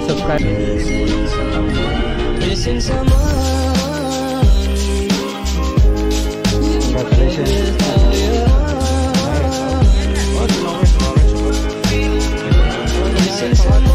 subscribers. Missing someone. Congratulations. Missing someone.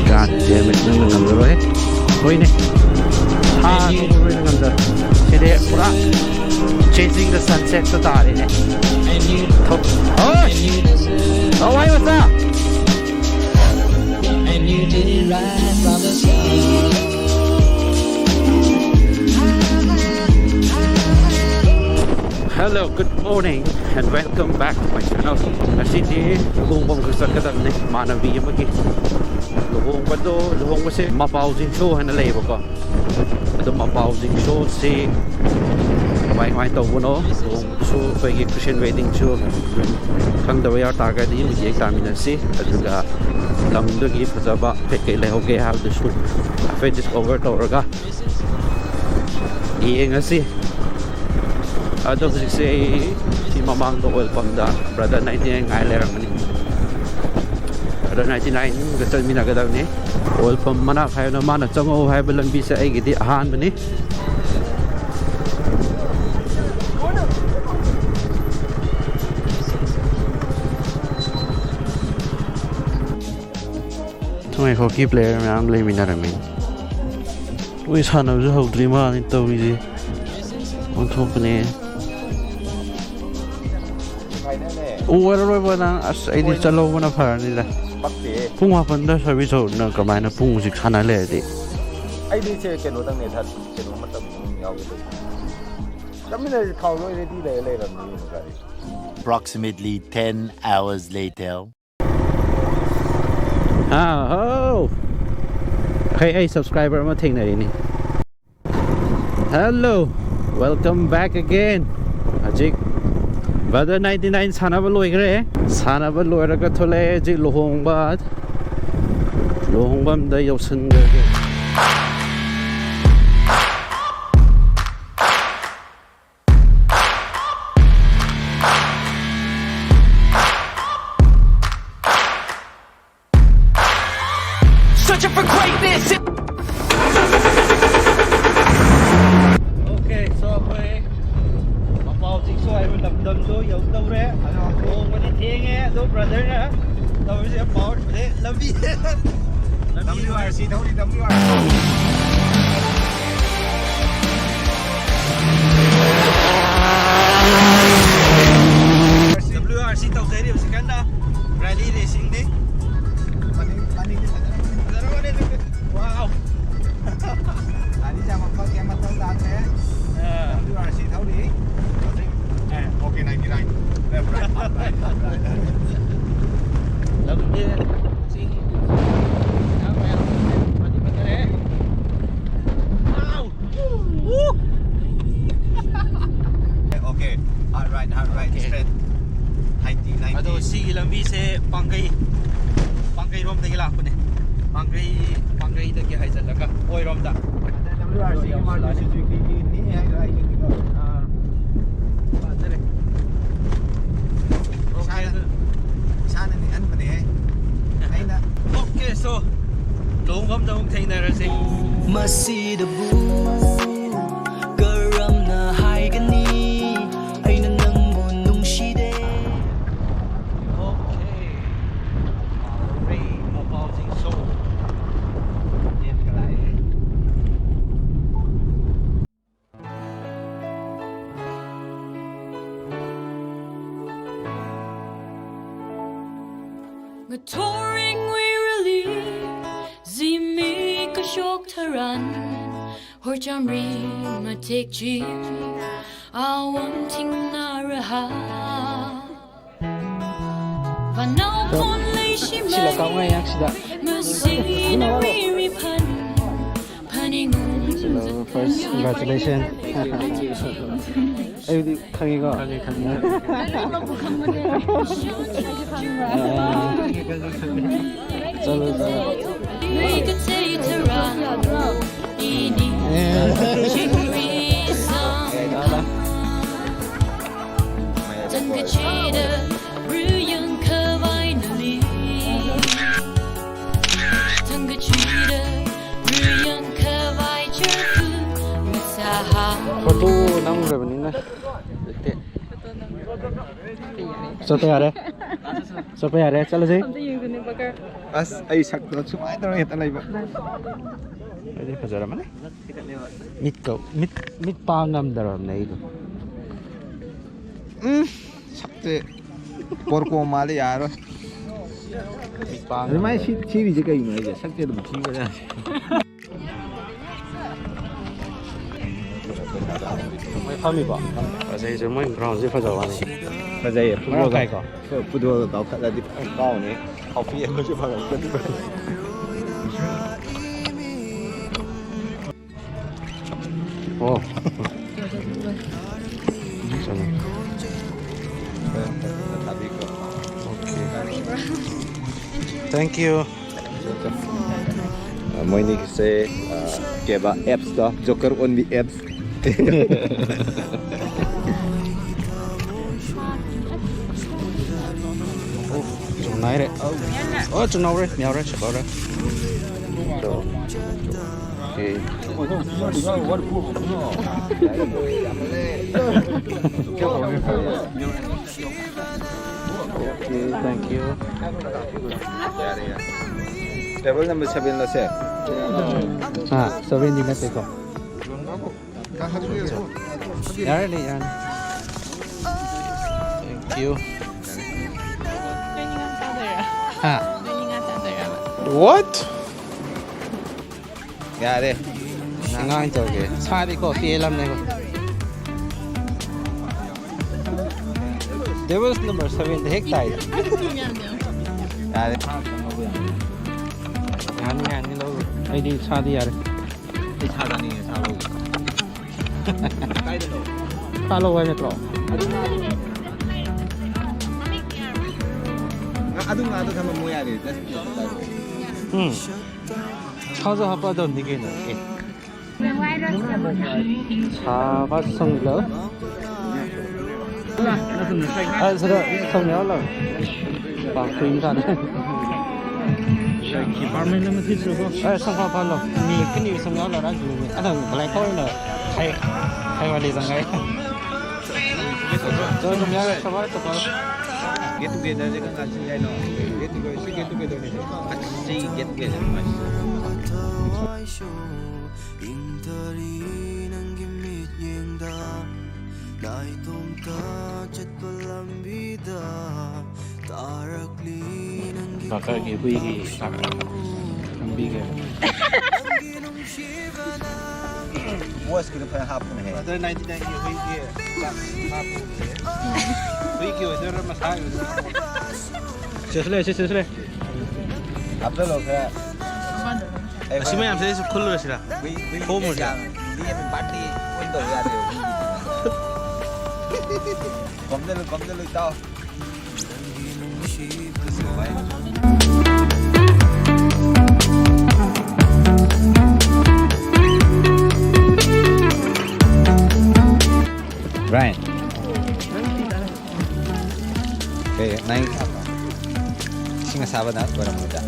God damn it, nang ngam rồi. Hoy ne. Ha, ko hoy ngam da. Side pura chasing the sunset to ta re ne. Oh! Oh, why was that? And you did it right from the start. Hello, good morning and welcome back to my channel. Nasindi luhong bang kusat kadam ni manavi magi. Luhong ba do luhong ba si Mapao Zingsho han lay ba ko. Ado Mapao Zingsho si mai tàu của nó số về cái Christian wedding show khang da ya ta ga di mi ek ta mi na si aduga lam do gi phajaba pe ke le ho ge ha du shoot fe discover to ra i nga si ado si mamang to welcome da brother 99 ngai le rang ni brother 99 ga chal mi na ga da ni welcome mana khai na mana chango hai balan bi se ai gi di han bani Thôi hockey player mà em lấy mình ra mình, ui sao nào chứ hậu dream mà nên tao cái gì, con thua cái này, ui rồi bây giờ ai đi chơi lâu mà phải này là, phung hoa phân đó service rồi nó cái máy nó phung music khá là lệ đi, ai đi chơi cái nó đang này thật, cái nó mất tầm nhau cái đấy, cái mình này khâu rồi đi lấy làm gì vậy? Approximately 10 hours later. Oh, hey subscriber mà thing này nè. Hello, welcome back again. Ajik, brother 99 sana ba loi kare? Sana ba loi ra ka thole ji lohong bam da yosan ga. Searching for greatness. Okay, so we Mapao Zingsho ai mình đầm do yêu đâu đấy. Ô mà đi thiêng nghe, do brother nè. Đâu sẽ bảo đấy, làm gì? WRC đâu đi WRC. WRC tàu giấy điểm sẽ cắn đâu. Rally racing đi. Wow. Đi ra một con kem mặt tao ra thế. WRC thấu đi. Ok này đi đây. Left right. Lắm đi. Xin. Nào mẹ. Mà đi bên đây. Wow. Woo. Okay. All right. Straight. 90. Ado si lambi se pangkai rom tagi la ko ne. Pangkai tagi hai jala ka. Oi rom da. WRC cái mà Suzuki ni hay là ai cái đó. Ba tare. Sana ni anh mà nè. Hay nè. Okay, so long bam dong thai na ra sing. Masidabu karamna haigani aina nangbu nungside. Okay. Ray Mapao Zingsho. Yan ka lai. Mà touring wearily Zimi ka shok taran Hor chamri ma take gym Awam ting na raha Và nấu con lấy shi mai Sila ka ngay yak sila. Mà si na riri pan Paningung So first, congratulations. Ay, di kangiga. Chalo. 곁에 있더라 이니 지리성整个记得日用可爱努力整个记得日用可爱就是无差 photo number बनी ना सब पे आ रहे चलो जी As ay sakto sumay daw ito live. अरे फजरा माने mit pangam daram na ito Sakto. Porko mali yaro. mit pangam Ano may chiri je kai mai je sakto dum chi ba ja. mai khami ba ase je mai ground je fajara ne Fazai Pudua kai ko Pudua daw ka la di cao ni. Coffee ko je ba ka. oh चलो thank you Moi ni kasi keba apps to Joker only apps. 좀 나이래 좀 나오래 미안해 잡아라 오케이 오케이 thank you Table number 7 la sir. 아 서빈이 나 때거 야래 야래 thank you 아 what Yare. ngang 저게 차비 거 띠람 내고 There was number 7 the hectare Yare. 아니 너 아이디 차디 야래 Di chadani salu. 팔로우 해 metro Adung ado sama mo yare. 응 찾아 하빠던 니게는 사바성러 아 서로 성녀로 바꾸인다네 디파트먼트 티스고 아 성화 발로 니 그니 성녀로 라주 아는 블랙 홀러 하이 와리상가이 저좀 야가 쳐봐라 또 봐. Get together je kan kasi ay no. Get together ni. Kasi get together mas. Bakal ibu ini kambing. Was kita pa hapon he. Ada 99 ibu ini. Wiki udah masak. Selesai. Apa lo kaya? Asyik yang saya sekolah sila. Home dia. Dia party window ya dia. Kom dulu tao. Brian. Okay, naik apa? Singasawa na para muda.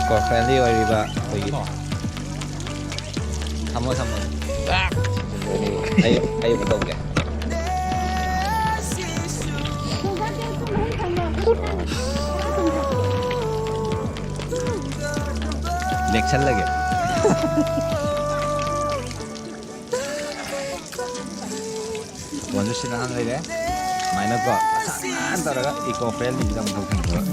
Eco-friendly 어리바 거기. 한번. 아유 무더운 게. 렉션 लगे 원주 씨는 한 거래 마이너가 안 따라가 이거 벨리 좀 보는 거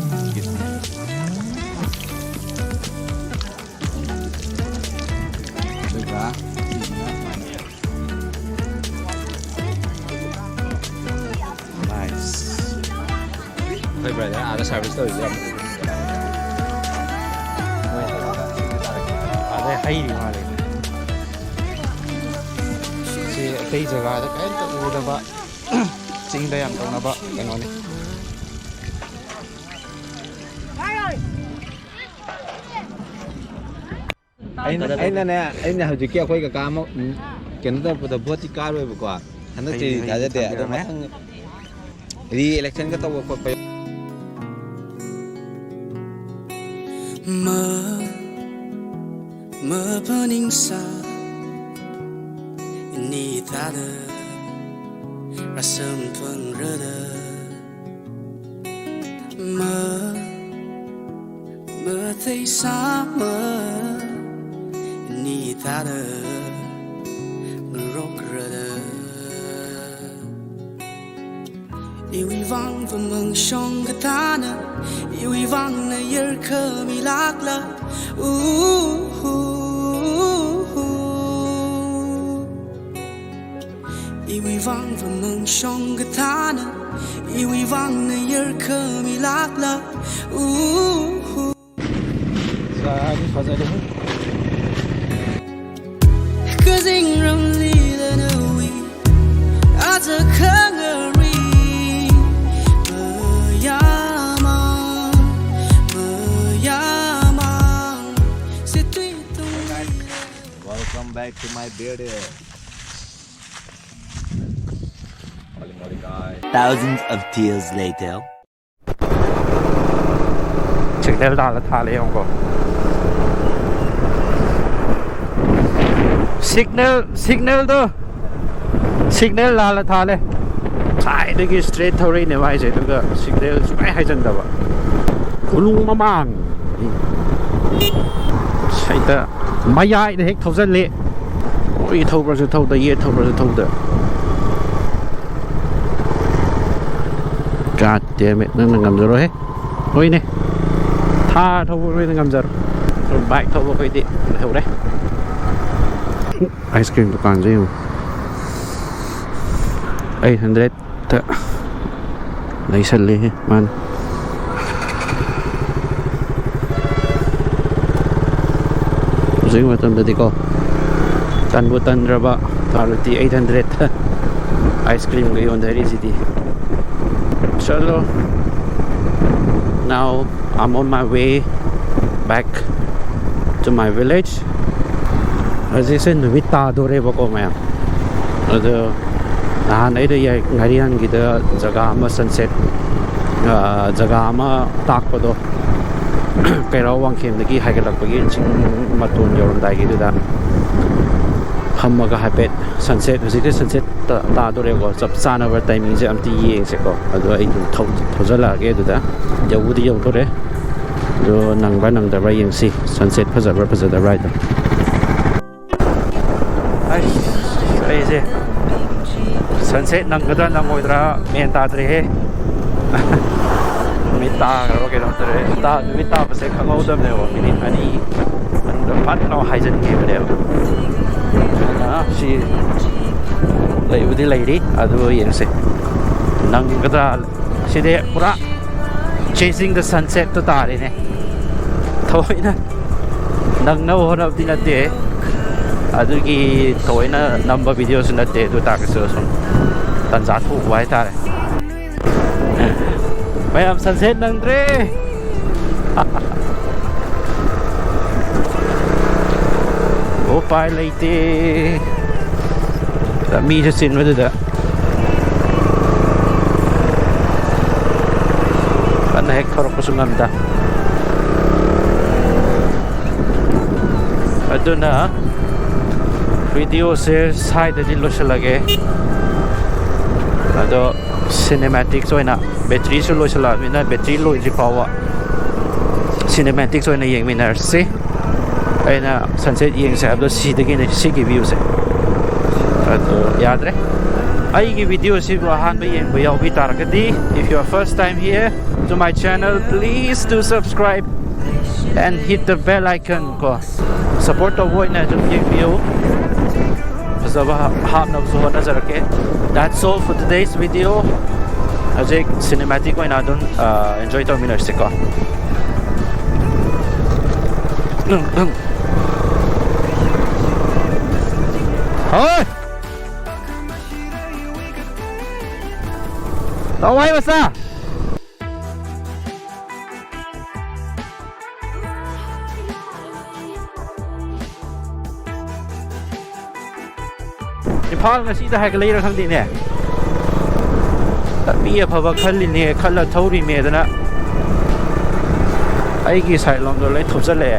그러니까 나이스 그래 브라더 아까 서비스도 이제 Ada hairi male. ꯑꯇꯩ ꯖꯒꯥꯗ ꯀꯩꯝꯇ ꯎꯗꯕ ꯆꯤꯡꯗ ꯌꯥꯝ ꯇꯧꯅꯕ ꯀꯩꯅꯣꯅꯤ ꯑꯩꯅ ꯍꯧꯖꯤꯛꯀꯤ ꯑꯩꯈꯣꯏ ꯀꯀꯥ ꯑꯃ ꯀꯩꯅꯣ ꯇꯧꯔꯛꯄꯗ ꯚꯣꯠꯇꯤ ꯀꯥꯔꯣꯏꯕꯀꯣ ꯍꯟꯗꯛ ꯆꯍꯤ ꯊꯥꯖꯗꯦ ꯑꯗꯣ ꯃꯊꯪ ꯔꯤ ꯏꯂꯦꯛꯁꯟꯒ ꯇꯧꯕ ꯈꯣꯠꯄ Mepeningsa Ini tada Rasam pengrada Metai sama Ini tada Ngerok rada Iwi vang vamang shong katana Iwi vang na yer kami lakla Iwi vang vamang shong katana Iwi vang na yer kami lakla Saan fazendo Kazing ram li la na wi As a kangari Welcome back to my beard. Thousands of tears later. Signal dah lah thale yang ko. Signal tu. Signal dah lah thale. Sai degi straight thori ne mai je tu ka signal sukai hai jan da ba. Kulung mamang. Sai ta mayai de hek thousand le. Oi thau bra se thau da ye thau bra se thau da. God damn it, nang ngam rồi he. Oi ne. Tha thau bra ngam jar. Rồi bike thau bra đi thau đấy. Ice cream dukan je. 800 ta. Lai sal le man. Zing matam tadi ko. Tan butan raba taruti 800 ice cream ngayon dari sini. Chalo. Now I'm on my way back to my village. As I said, numita dore bako maya. Ado nahan ay day ngarihan kita jaga ama sunset jaga ama takpo do. Kaya rawang kem lagi haikalak pagi ching matun yorum dai gitu da. Hamaga hapet sunset hujik sunset ta dore ko chap chana bar timing je amti ye se ko ado ai thojala ge du da jawudi yaw dore do nang da ba yeng si sunset phajaba right ai ai je sunset nang gada nang oidra men ta dre he mita ro ke dom dre ta mita ba se khangau dam ne wo minit ani an da pat no haizen ke ba de si lay udi lay di adu yang se nang gada si de pura chasing the sunset to ta ne thoi na nang no hona di na de adu ki thoi na number videos na de du ta ka so son tan za thu wai ta le mai am sunset nang dre pai leite da mi je sin with da an hek thor ko sungam da aduna video se side di lo lage ado cinematics oina battery su lo sala mina battery lo ji power cinematics oina yeng minar se aina sunset yeng se abdo si de gene si ki view se ado yaad re ai ki video si ro han ba yeng ba yaw bi tar ka di if you are first time here to my channel please do subscribe and hit the bell icon ko support the voice na jum yeng view zaba hap na zo na zar ke that's all for today's video ajek cinematic ko na don enjoy to minor se ko Oi! เอาไว้มาซะNepal ngasi da hak leira kham dine ta biya phaba khalli ne khalla thauri me dana ai gi sai long do lai thop chale